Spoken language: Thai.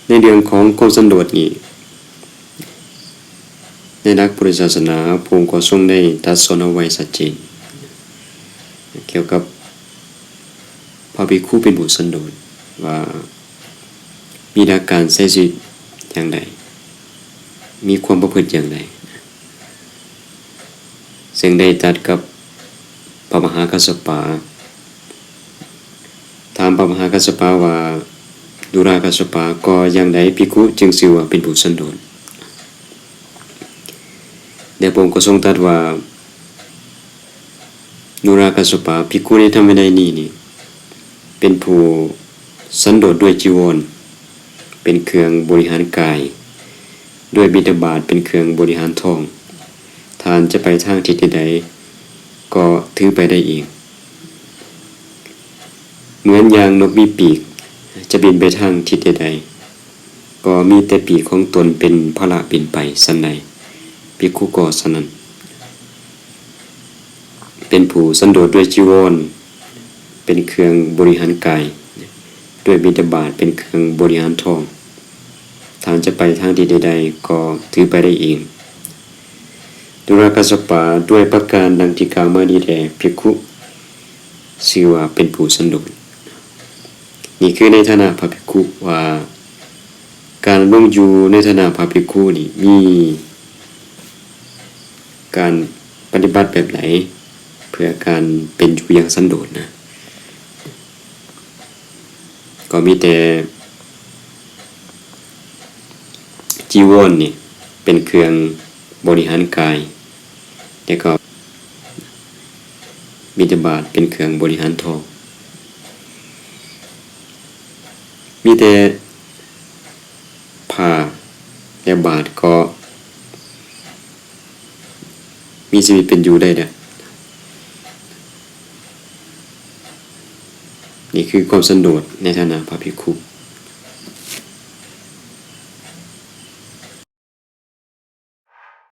ในเรื่องของความสันโดษนี้ในนักพุทธศาสนาพระองค์ก็ทรงได้ตรัสสอนเอาไว้ชัดเจนเกี่ยวกับพระภิกขุเป็นผู้สันโดษว่ามีหลักการใช้ชีวิตอย่างไรมีความประพฤติอย่างไรซึ่งได้ตรัสกับพระมหากัสสปะถามพระมหากัสสปะว่าดุรากัสสปะก็อย่างไรภิกขุจึงชื่อว่าเป็นผู้สันโดษเดี๋ยวผมก็ทรงตรัสว่าดุรากัสสปะภิกขุในธรรมวินัยนี้นี่เป็นผู้สันโดษด้วยจีวรเป็นเครื่องบริหารกายด้วยบิณฑบาตเป็นเครื่องบริหารท้องทานจะไปทางทิศใดก็ถือไปได้เองเหมือนอย่างนกมีปีกจะบินไปทางทิศใดก็มีแต่ปีกของตนเป็นพละบินไปสันใดภิกขุก็ฉะนั้นเป็นผู้สันโดษด้วยจีวรเป็นเครื่องบริหารกายด้วยบิณฑบาตเป็นเครื่องบริหารท้องทางจะไปทางทิศใดก็ถือไปได้เองดุรากัสสปะด้วยประการดังที่กล่าวมานี้แลภิกขุชื่อว่าเป็นผู้สันโดษนี่คือในฐานะพระภิกขุว่าการลงอยู่ในฐานะพระภิกขุนี่มีการปฏิบัติแบบไหนเพื่อการเป็นอยู่อย่างสันโดษนะก็มีแต่จีวรนี่เป็นเครื่องบริหารกายแล้วก็บิณฑบาตเป็นเครื่องบริหารท้องมีแต่ผ้าและบาตรก็มีชีวิตเป็นอยู่ได้นะนี่คือความสันโดษในฐานะพระภิกขุ